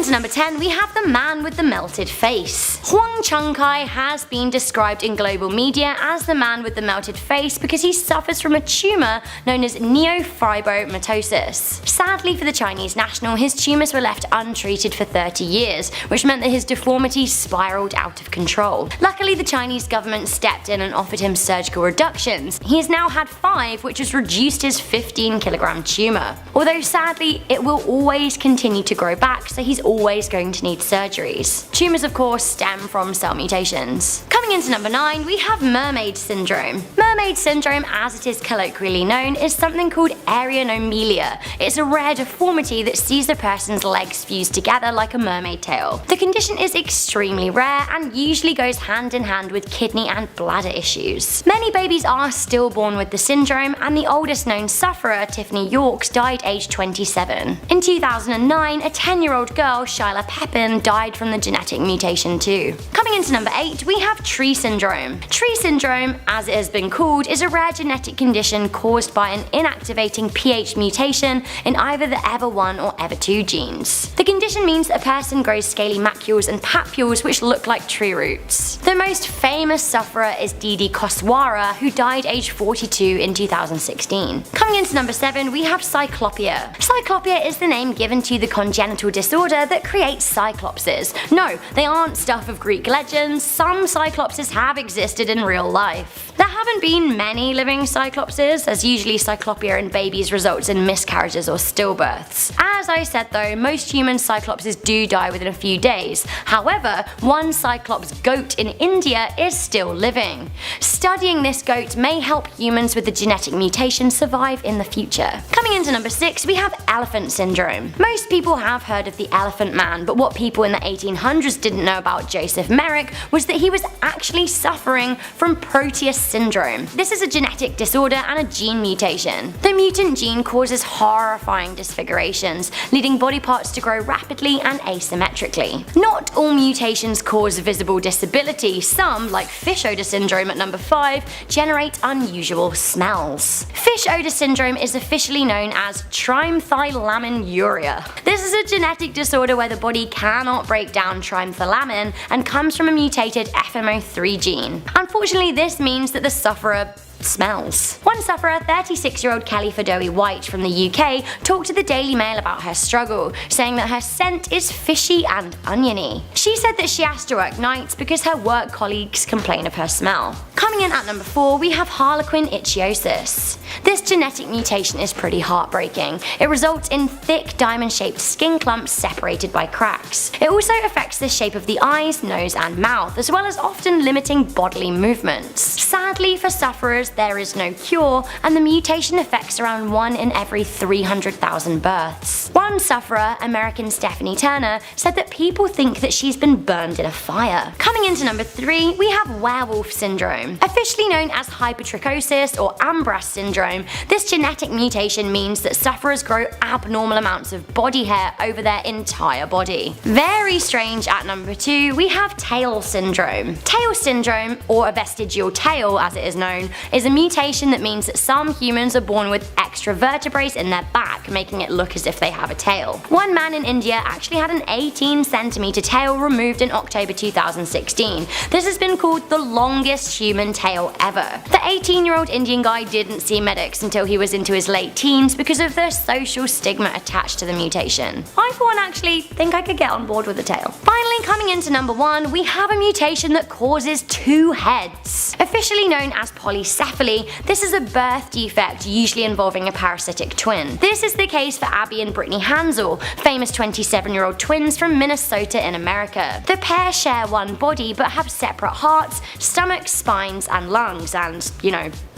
into number 10, we have the man with the melted face. Huang Changkai has been described in global media as the man with the melted face because he suffers from a tumour known as neofibromatosis. Sadly for the Chinese national, his tumours were left untreated for 30 years, which meant that his deformity spiralled out of control. Luckily, the Chinese government stepped in and offered him surgical reductions. He has now had 5, which has reduced his 15-kilogram tumour. Although sadly, it will always continue to grow back, so he's always going to need surgeries. Tumours of course stem from cell mutations. Coming into number 9, we have mermaid syndrome. Mermaid syndrome, as it is colloquially known, is something called areonomelia. It's a rare deformity that sees a person's legs fused together like a mermaid tail. The condition is extremely rare and usually goes hand in hand with kidney and bladder issues. Many babies are still born with the syndrome, and the oldest known sufferer, Tiffany Yorks, died aged 27. In 2009, a 10-year-old girl, Shyla Pepin, died from the genetic mutation too. Coming into number 8, we have tree syndrome. Tree syndrome, as it has been called, is a rare genetic condition caused by an inactivating pH mutation in either the EVER1 or EVER2 genes. The condition means that a person grows scaly macules and papules which look like tree roots. The most famous sufferer is Didi Koswara, who died aged 42 in 2016. Coming into number 7, we have cyclopia. Cyclopia is the name given to the congenital disorder that creates cyclopses. No, they aren't stuff of Greek legends. Some cyclopses have existed in real life. There haven't been many living cyclopses, as usually cyclopia in babies results in miscarriages or stillbirths. As I said though, most human cyclopses do die within a few days. However, one cyclops goat in India is still living. Studying this goat may help humans with the genetic mutation survive in the future. Coming into number 6, we have elephant syndrome. Most people have heard of the Elephant Man, but what people in the 1800s didn't know about Joseph Merrick was that he was actually suffering from Proteus syndrome. This is a genetic disorder and a gene mutation. The mutant gene causes horrifying disfigurations, leading body parts to grow rapidly and asymmetrically. Not all mutations cause visible disability. Some, like fish odor syndrome at number 5, generate unusual smells. Fish odor syndrome is officially known as trimethylaminuria. This is a genetic disorder where the body cannot break down trimethylamine and comes from a mutated FMO3 gene. Unfortunately, this means that the sufferer smells. One sufferer, 36-year-old Kelly Fadoe White from the UK, talked to the Daily Mail about her struggle, saying that her scent is fishy and oniony. She said that she has to work nights because her work colleagues complain of her smell. Coming in at number 4, we have harlequin ichthyosis. This genetic mutation is pretty heartbreaking. It results in thick diamond-shaped skin clumps separated by cracks. It also affects the shape of the eyes, nose and mouth, as well as often limiting bodily movements. Sadly for sufferers, there is no cure, and the mutation affects around 1 in every 300,000 births. One sufferer, American Stephanie Turner, said that people think that she's been burned in a fire. Coming into number 3, we have werewolf syndrome. Officially known as hypertrichosis or Ambras syndrome, this genetic mutation means that sufferers grow abnormal amounts of body hair over their entire body. Very strange at number 2, we have tail syndrome. Tail syndrome, or a vestigial tail as it is known, is a mutation that means that some humans are born with extra vertebrae in their back, making it look as if they have a tail. One man in India actually had an 18cm tail removed in October 2016. This has been called the longest human tail ever. The 18-year-old Indian guy didn't see medics until he was into his late teens because of the social stigma attached to the mutation. I for one actually think I could get on board with a tail. Finally, coming into number 1, we have a mutation that causes 2 heads. Officially known as polycephaly, this is a birth defect usually involving a parasitic twin. This is the case for Abby and Brittany Hansel, famous 27-year-old twins from Minnesota in America. The pair share one body but have separate hearts, stomachs, spines and lungs, and,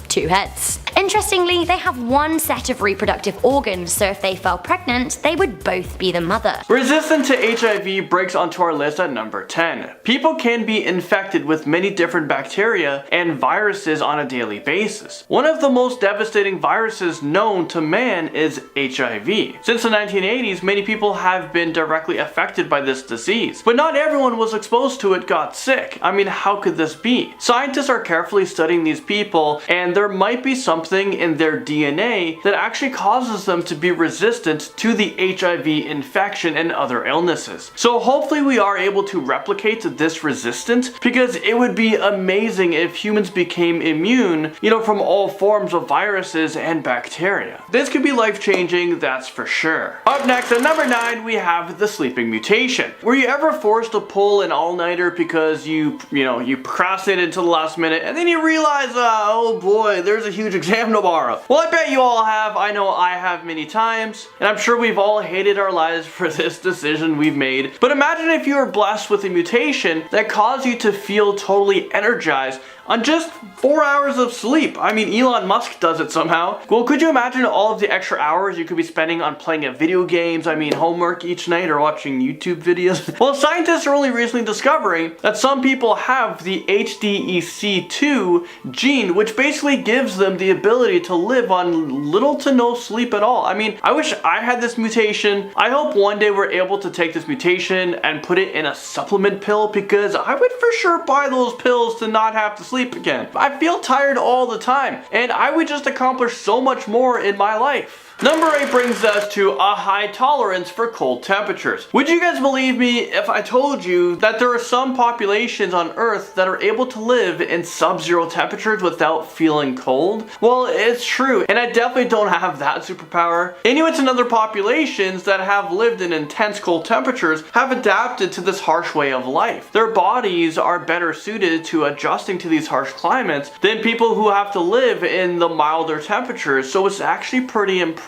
2 heads. Interestingly, they have one set of reproductive organs, so if they fell pregnant, they would both be the mother. Resistance to HIV breaks onto our list at number 10. People can be infected with many different bacteria and viruses on a daily basis. One of the most devastating viruses known to man is HIV. Since the 1980s, many people have been directly affected by this disease, but not everyone was exposed to it got sick. I mean, how could this be? Scientists are carefully studying these people, and there there might be something in their DNA that actually causes them to be resistant to the HIV infection and other illnesses. So hopefully we are able to replicate this resistance, because it would be amazing if humans became immune, from all forms of viruses and bacteria. This could be life-changing, that's for sure. Up next at number 9, we have the sleeping mutation. Were you ever forced to pull an all-nighter because you procrastinated until the last minute and then you realize, oh boy, there's a huge exam tomorrow? Well, I bet you all have. I know I have many times, and I'm sure we've all hated our lives for this decision we've made. But imagine if you were blessed with a mutation that caused you to feel totally energized on just 4 hours of sleep. I mean, Elon Musk does it somehow. Well, could you imagine all of the extra hours you could be spending on playing video games, homework each night, or watching YouTube videos? Well, scientists are only recently discovering that some people have the HDEC2 gene, which basically gives them the ability to live on little to no sleep at all. I mean, I wish I had this mutation. I hope one day we're able to take this mutation and put it in a supplement pill, because I would for sure buy those pills to not have to sleep again. I feel tired all the time, and I would just accomplish so much more in my life. Number 8 brings us to a high tolerance for cold temperatures. Would you guys believe me if I told you that there are some populations on Earth that are able to live in sub-zero temperatures without feeling cold? Well, it's true, and I definitely don't have that superpower. Inuits and other populations that have lived in intense cold temperatures have adapted to this harsh way of life. Their bodies are better suited to adjusting to these harsh climates than people who have to live in the milder temperatures, so it's actually pretty impressive.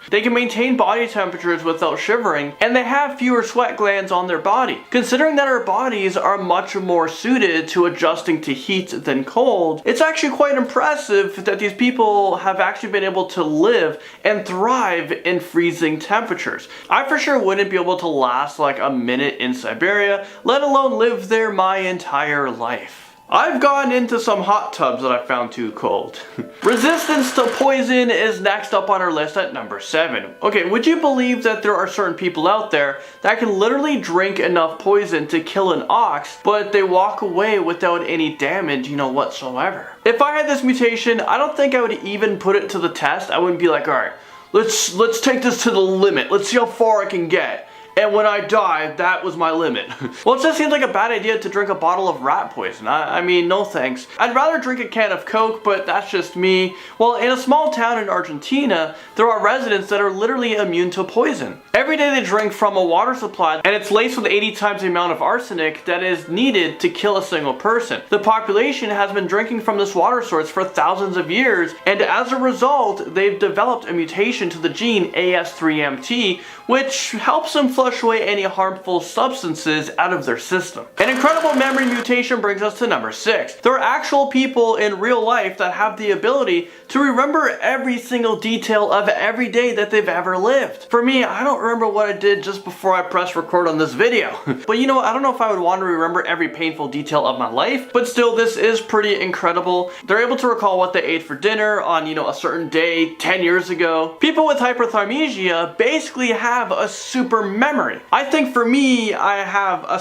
They can maintain body temperatures without shivering, and they have fewer sweat glands on their body. Considering that our bodies are much more suited to adjusting to heat than cold, it's actually quite impressive that these people have actually been able to live and thrive in freezing temperatures. I for sure wouldn't be able to last like a minute in Siberia, let alone live there my entire life. I've gone into some hot tubs that I found too cold. Resistance to poison is next up on our list at number 7. Okay, would you believe that there are certain people out there that can literally drink enough poison to kill an ox, but they walk away without any damage, whatsoever? If I had this mutation, I don't think I would even put it to the test. I wouldn't be like, alright, let's take this to the limit. Let's see how far I can get. And when I die, that was my limit. Well, it just seems like a bad idea to drink a bottle of rat poison. I mean, no thanks. I'd rather drink a can of Coke, but that's just me. Well, in a small town in Argentina, there are residents that are literally immune to poison. Every day they drink from a water supply, and it's laced with 80 times the amount of arsenic that is needed to kill a single person. The population has been drinking from this water source for thousands of years, and as a result, they've developed a mutation to the gene AS3MT, which helps them flush away any harmful substances out of their system. An incredible memory mutation brings us to number 6. There are actual people in real life that have the ability to remember every single detail of every day that they've ever lived. For me, I don't remember what I did just before I pressed record on this video. But I don't know if I would want to remember every painful detail of my life, but still, this is pretty incredible. They're able to recall what they ate for dinner on, a certain day 10 years ago. People with hyperthymesia basically have a super memory. I think for me, I'm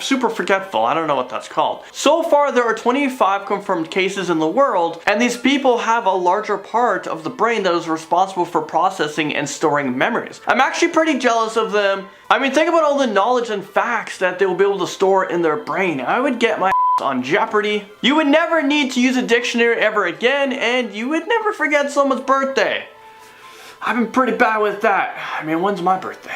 super forgetful. I don't know what that's called. So far, there are 25 confirmed cases in the world, and these people have a larger part of the brain that is responsible for processing and storing memories. I'm actually pretty jealous of them. I mean, think about all the knowledge and facts that they will be able to store in their brain. I would get my on Jeopardy. You would never need to use a dictionary ever again, and you would never forget someone's birthday. I've been pretty bad with that. I mean, when's my birthday?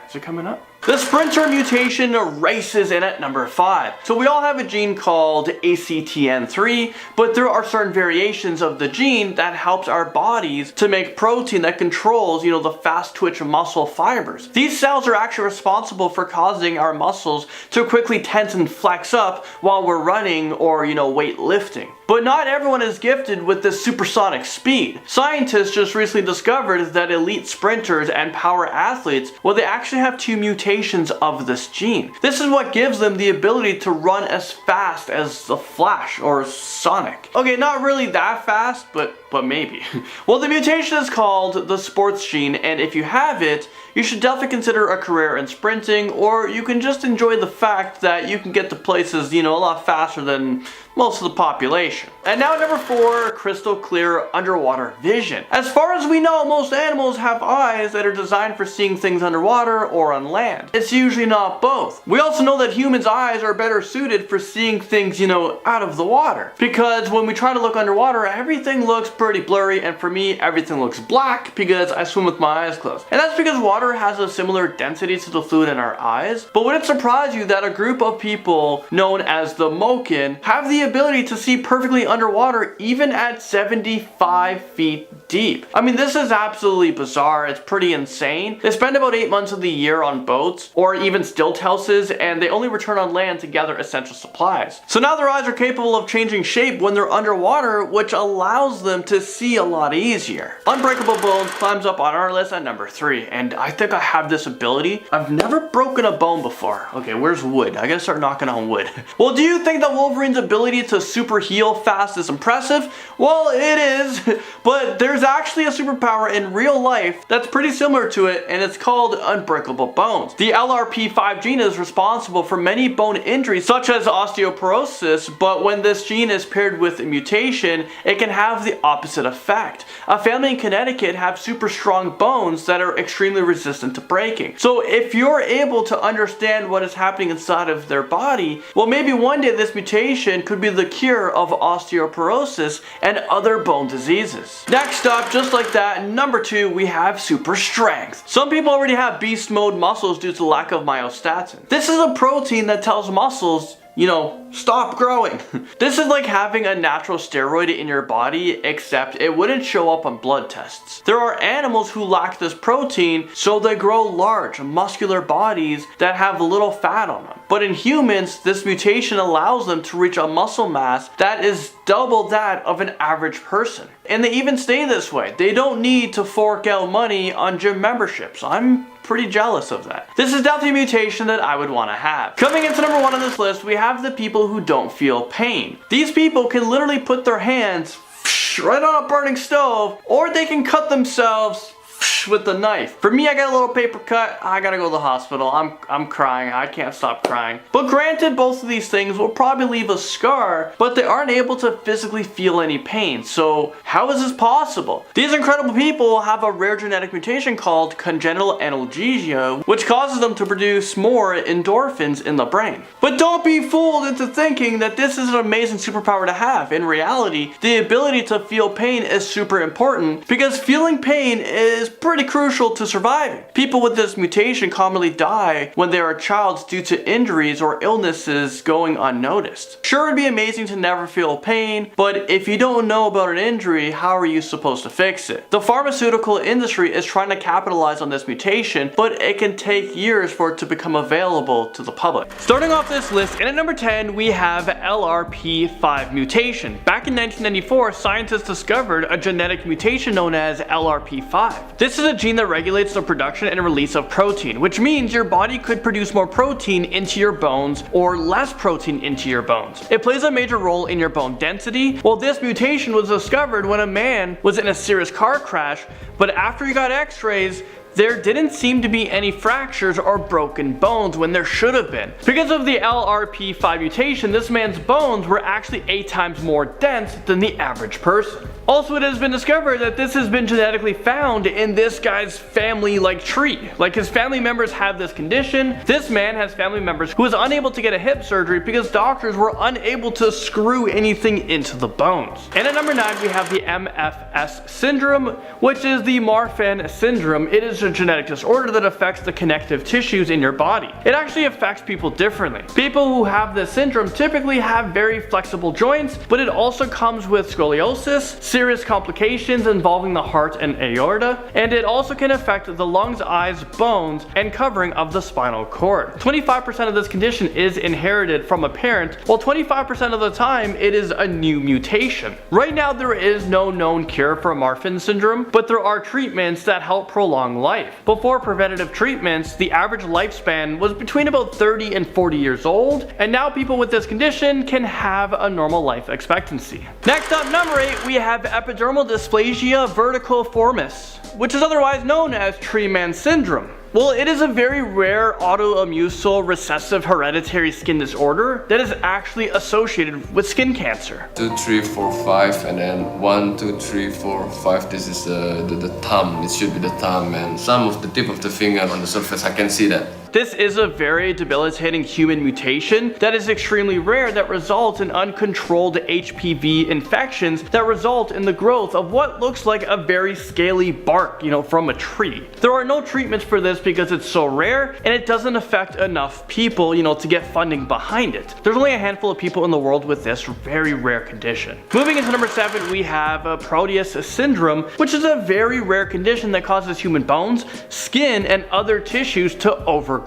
Is it coming up? The sprinter mutation races in at number 5. So we all have a gene called ACTN3, but there are certain variations of the gene that helps our bodies to make protein that controls, the fast twitch muscle fibers. These cells are actually responsible for causing our muscles to quickly tense and flex up while we're running or, weightlifting. But not everyone is gifted with this supersonic speed. Scientists just recently discovered that elite sprinters and power athletes, well, they actually have 2 mutations of this gene. This is what gives them the ability to run as fast as the Flash or Sonic. Okay, not really that fast, but maybe. Well, the mutation is called the sports gene, and if you have it, you should definitely consider a career in sprinting, or you can just enjoy the fact that you can get to places, a lot faster than most of the population. mutation. And now number 4, crystal clear underwater vision. As far as we know, most animals have eyes that are designed for seeing things underwater or on land. It's usually not both. We also know that humans' eyes are better suited for seeing things, out of the water. Because when we try to look underwater, everything looks pretty blurry, and for me, everything looks black because I swim with my eyes closed. And that's because water has a similar density to the fluid in our eyes. But would it surprise you that a group of people known as the Moken have the ability to see perfectly underwater even at 75 feet deep? I mean, this is absolutely bizarre. It's pretty insane. They spend about 8 months of the year on boats or even stilt houses, and they only return on land to gather essential supplies. So now their eyes are capable of changing shape when they're underwater, which allows them to see a lot easier. Unbreakable bones climbs up on our list at number 3, and I think I have this ability. I've never broken a bone before. Okay, where's wood? I gotta start knocking on wood. Well, do you think that Wolverine's ability to super heal fast is impressive? Well, it is, but there's actually a superpower in real life that's pretty similar to it, and it's called unbreakable bones. The LRP5 gene is responsible for many bone injuries such as osteoporosis, but when this gene is paired with a mutation, it can have the opposite effect. A family in Connecticut have super strong bones that are extremely resistant to breaking. So if you're able to understand what is happening inside of their body, well, maybe one day this mutation could be the cure of osteoporosis and other bone diseases. Next up, just like that, number 2, we have super strength. Some people already have beast mode muscles due to lack of myostatin. This is a protein that tells muscles, stop growing. This is like having a natural steroid in your body, except it wouldn't show up on blood tests. There are animals who lack this protein, so they grow large, muscular bodies that have little fat on them. But in humans, this mutation allows them to reach a muscle mass that is double that of an average person. And they even stay this way. They don't need to fork out money on gym memberships. I'm pretty jealous of that. This is definitely a mutation that I would want to have. Coming into number 1 on this list, we have the people who don't feel pain. These people can literally put their hands right on a burning stove, or they can cut themselves with the knife. For me, I got a little paper cut. I gotta go to the hospital. I'm crying. I can't stop crying. But granted, both of these things will probably leave a scar, but they aren't able to physically feel any pain. So how is this possible? These incredible people have a rare genetic mutation called congenital analgesia, which causes them to produce more endorphins in the brain. But don't be fooled into thinking that this is an amazing superpower to have. In reality, the ability to feel pain is super important because feeling pain is pretty crucial to surviving. People with this mutation commonly die when they are a child due to injuries or illnesses going unnoticed. Sure, it'd be amazing to never feel pain, but if you don't know about an injury, how are you supposed to fix it? The pharmaceutical industry is trying to capitalize on this mutation, but it can take years for it to become available to the public. Starting off this list, and at number 10, we have LRP5 mutation. Back in 1994, scientists discovered a genetic mutation known as LRP5. This is a gene that regulates the production and release of protein, which means your body could produce more protein into your bones or less protein into your bones. It plays a major role in your bone density. Well, this mutation was discovered when a man was in a serious car crash, but after he got x-rays, there didn't seem to be any fractures or broken bones when there should have been. Because of the LRP5 mutation, this man's bones were actually 8 times more dense than the average person. Also, it has been discovered that this has been genetically found in this guy's family tree. Like, his family members have this condition. This man has family members who was unable to get a hip surgery because doctors were unable to screw anything into the bones. And at number 9, we have the MFS syndrome, which is the Marfan syndrome. It is a genetic disorder that affects the connective tissues in your body. It actually affects people differently. People who have this syndrome typically have very flexible joints, but it also comes with scoliosis, serious complications involving the heart and aorta, and it also can affect the lungs, eyes, bones, and covering of the spinal cord. 25% of this condition is inherited from a parent, while 25% of the time it is a new mutation. Right now, there is no known cure for Marfan syndrome, but there are treatments that help prolong life. Before preventative treatments, the average lifespan was between about 30 and 40 years old, and now people with this condition can have a normal life expectancy. Next up, number 8, we have epidermal dysplasia verticiformis, which is otherwise known as tree man syndrome. Well, it is a very rare autoimmune recessive hereditary skin disorder that is actually associated with skin cancer. 2, 3, 4, 5, and then 1, 2, 3, 4, 5. This is the thumb. It should be the thumb, and some of the tip of the finger on the surface. I can see that. This is a very debilitating human mutation that is extremely rare that results in uncontrolled HPV infections that result in the growth of what looks like a very scaly bark, from a tree. There are no treatments for this because it's so rare and it doesn't affect enough people, to get funding behind it. There's only a handful of people in the world with this very rare condition. Moving into number 7, we have a Proteus syndrome, which is a very rare condition that causes human bones, skin, and other tissues to overgrow.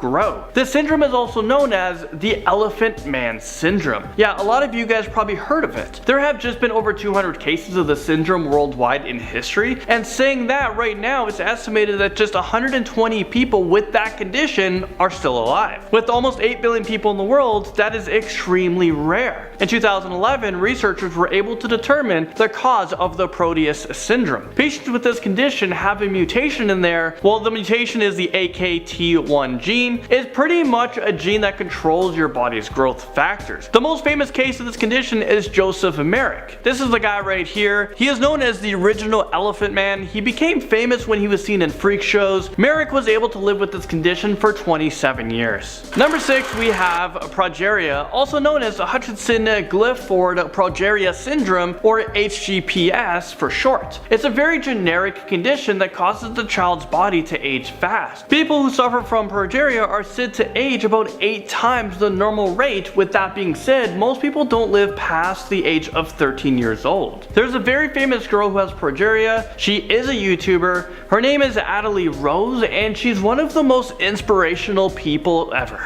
This syndrome is also known as the elephant man syndrome. Yeah, a lot of you guys probably heard of it. There have just been over 200 cases of the syndrome worldwide in history, and saying that right now it's estimated that just 120 people with that condition are still alive. With almost 8 billion people in the world, that is extremely rare. In 2011, researchers were able to determine the cause of the Proteus syndrome. Patients with this condition have a mutation in there. Well, the mutation is the AKT1 gene. Is pretty much a gene that controls your body's growth factors. The most famous case of this condition is Joseph Merrick. This is the guy right here. He is known as the original Elephant Man. He became famous when he was seen in freak shows. Merrick was able to live with this condition for 27 years. Number 6, we have progeria, also known as Hutchinson-Gilford progeria syndrome, or HGPS for short. It's a very generic condition that causes the child's body to age fast. People who suffer from progeria are said to age about 8 times the normal rate. With that being said, most people don't live past the age of 13 years old. There's a very famous girl who has progeria. She is a YouTuber. Her name is Adelie Rose, and she's one of the most inspirational people ever.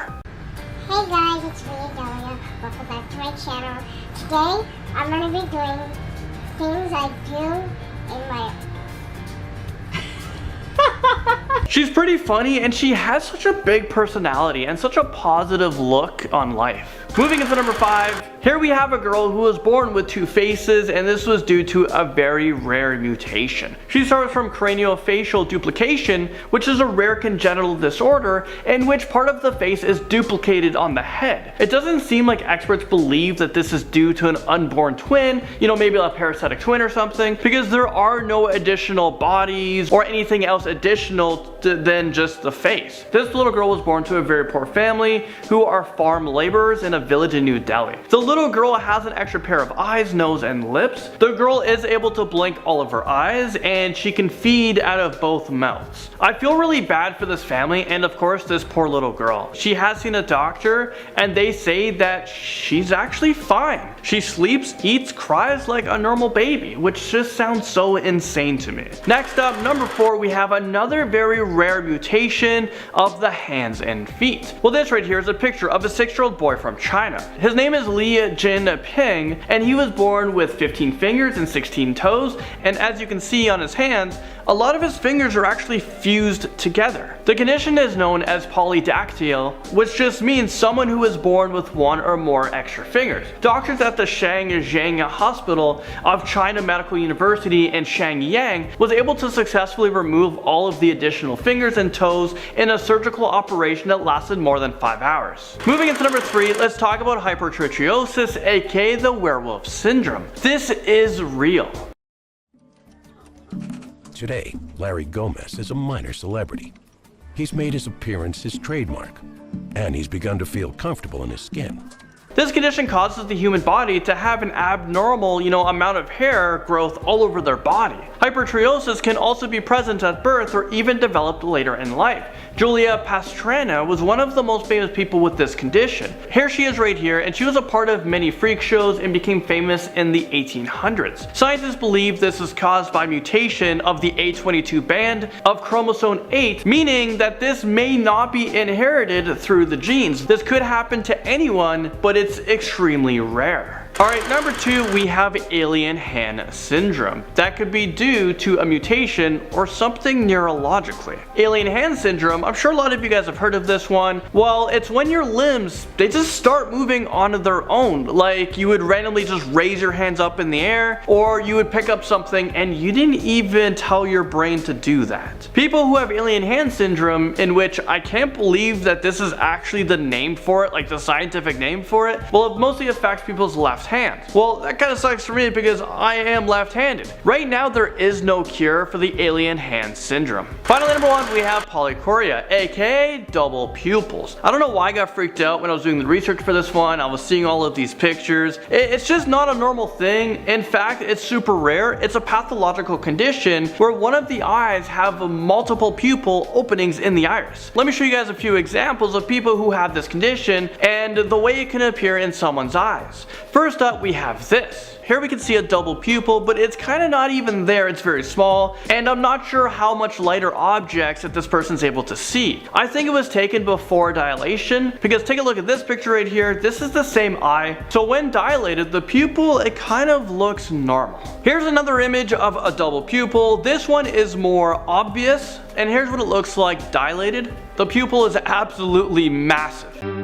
Hey guys, it's me, Adelia. Welcome back to my channel. Today, I'm going to be doing things I do in my... She's pretty funny, and she has such a big personality and such a positive look on life. Moving into number 5, here we have a girl who was born with 2 faces, and this was due to a very rare mutation. She suffers from craniofacial duplication, which is a rare congenital disorder in which part of the face is duplicated on the head. It doesn't seem like experts believe that this is due to an unborn twin, maybe a parasitic twin or something, because there are no additional bodies or anything else additional than just the face. This little girl was born to a very poor family who are farm laborers in a village in New Delhi. The little girl has an extra pair of eyes, nose, and lips. The girl is able to blink all of her eyes, and she can feed out of both mouths. I feel really bad for this family and of course this poor little girl. She has seen a doctor and they say that she's actually fine. She sleeps, eats, cries like a normal baby, which just sounds so insane to me. Next up, number 4, we have another very rare mutation of the hands and feet. Well, this right here is a picture of a 6-year-old boy from China. His name is Li Jinping, and he was born with 15 fingers and 16 toes, and as you can see on his hands, a lot of his fingers are actually fused together. The condition is known as polydactyl, which just means someone who is born with 1 or more extra fingers. Doctors at the Shangjiang Hospital of China Medical University in Shenyang was able to successfully remove all of the additional fingers and toes in a surgical operation that lasted more than 5 hours. Moving into number 3, let's talk about hypertrichosis, aka the werewolf syndrome. This is real. Today, Larry Gomez is a minor celebrity. He's made his appearance his trademark, and he's begun to feel comfortable in his skin. This condition causes the human body to have an abnormal, amount of hair growth all over their body. Hypertrichosis can also be present at birth or even developed later in life. Julia Pastrana was one of the most famous people with this condition. Here she is right here, and she was a part of many freak shows and became famous in the 1800s. Scientists believe this is caused by mutation of the A22 band of chromosome 8, meaning that this may not be inherited through the genes. This could happen to anyone, but it's extremely rare. Alright, number 2, we have alien hand syndrome. That could be due to a mutation or something neurologically. Alien hand syndrome, I'm sure a lot of you guys have heard of this one. Well, it's when your limbs, they just start moving on their own. Like you would randomly just raise your hands up in the air, or you would pick up something and you didn't even tell your brain to do that. People who have alien hand syndrome, in which I can't believe that this is actually the name for it, like the scientific name for it, well, it mostly affects people's left hand. Well, that kind of sucks for me because I am left-handed. Right now, there is no cure for the alien hand syndrome. Finally, number 1, we have polychoria, aka double pupils. I don't know why I got freaked out when I was doing the research for this one. I was seeing all of these pictures. It's just not a normal thing. In fact, it's super rare. It's a pathological condition where one of the eyes have multiple pupil openings in the iris. Let me show you guys a few examples of people who have this condition and the way it can appear in someone's eyes. First up, we have this. Here we can see a double pupil, but it's kind of not even there, it's very small, and I'm not sure how much lighter objects that this person's able to see. I think it was taken before dilation, because take a look at this picture right here, this is the same eye, so when dilated, the pupil, it kind of looks normal. Here's another image of a double pupil. This one is more obvious, and here's what it looks like dilated. The pupil is absolutely massive.